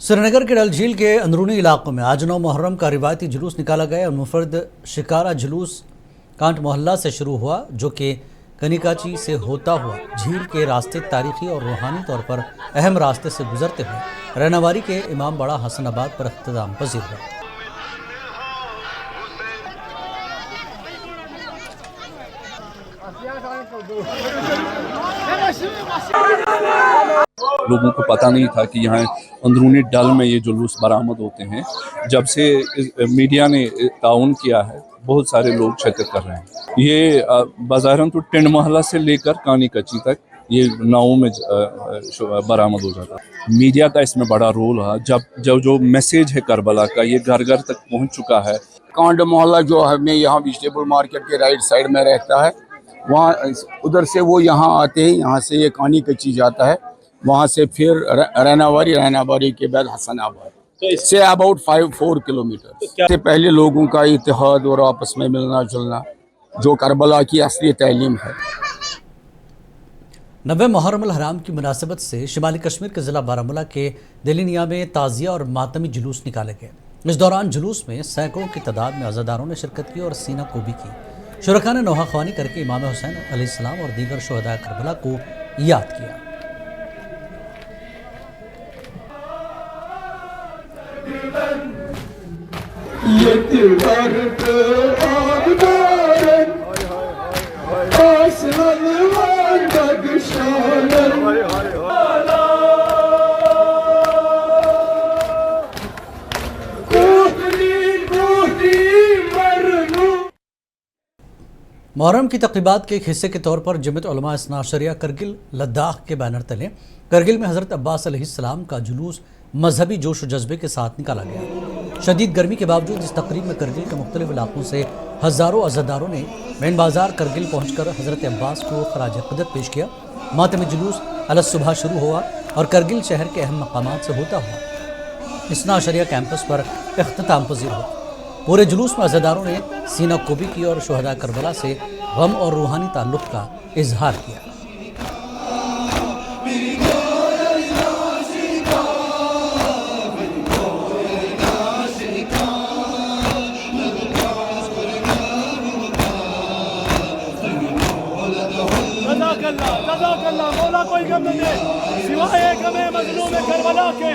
श्रीनगर के डल झील के अंदरूनी इलाकों में आज 9 मुहर्रम का रिवायती जुलूस निकाला गया और मुफर्द शिकारा जुलूस कांट मोहल्ला से शुरू हुआ, जो कि कनिकाची से होता हुआ झील के रास्ते तारीखी और रूहानी तौर पर अहम रास्ते से गुजरते हुए रहनावारी के इमाम बाड़ा हसनाबाद पर इख्तिताम पजीर हुआ। लोगों को पता नहीं था कि यहाँ अंदरूनी डल में ये जुलूस बरामद होते हैं। जब से मीडिया ने ताउन किया है, बहुत सारे लोग शिरकत कर रहे हैं। ये बाज़ारन तो टिंड मोहल्ला से लेकर कानी कच्ची तक ये नावों में बरामद हो जाता है। मीडिया का इसमें बड़ा रोल है। जब जो मैसेज है करबला का, ये घर घर तक पहुँच चुका है। कांड मोहल्ला जो हमें यहाँ वेजिटेबल मार्केट के राइट साइड में रहता है, वहाँ उधर से वो यहाँ आते हैं, यहाँ से ये कानी कच्ची जाता है, वहाँ से फिर रहनावारी के बाद हसनाबाद से अबाउट 4 किलोमीटर। से पहले लोगों का इत्तेहाद और आपस में मिलना जुलना जो करबला की असली तालीम है। 90 मुहर्रम हराम की मुनासिबत से शुमाली कश्मीर के ज़िला बारामूला के दिलिनिया में ताज़िया और मातमी जुलूस निकाले गए। इस दौरान जुलूस में सैकड़ों की तादाद में अज़ादारों ने शिरकत की और सीना कोबी की। शुरका ने नोहा ख्वानी करके इमाम हुसैन अलैहिस्सलाम और दीगर शुहदा करबला को याद किया। मुहर्रम की तक़रीबात के एक हिस्से के तौर पर जमीयत उलमा इस्ना अशरिया करगिल लद्दाख के बैनर तले करगिल में हज़रत अब्बास अलैहिस्सलाम का जुलूस मजहबी जोश व जज्बे के साथ निकाला गया। शदीद गर्मी के बावजूद इस तकरीब में करगिल के मुख्तलिफ इलाकों से हज़ारों अज़ादारों ने मेन बाज़ार करगिल पहुँचकर हज़रत अब्बास को खराज क़दर पेश किया। मातमी जुलूस अलग सुबह शुरू हुआ और करगिल शहर के अहम मकामात से होता हुआ इस्ना अशरिया कैंपस पर इख्तिताम पजीर हुआ। पूरे जुलूस में अज़ादारों ने सीना कोबी की और शुहदा करबला से गम और रूहानी ताल्लुक़ का इजहार किया। जज़ाकल्लाह मौला कोई गम न दे सिवाय एक हमें मज़लूम करबला के।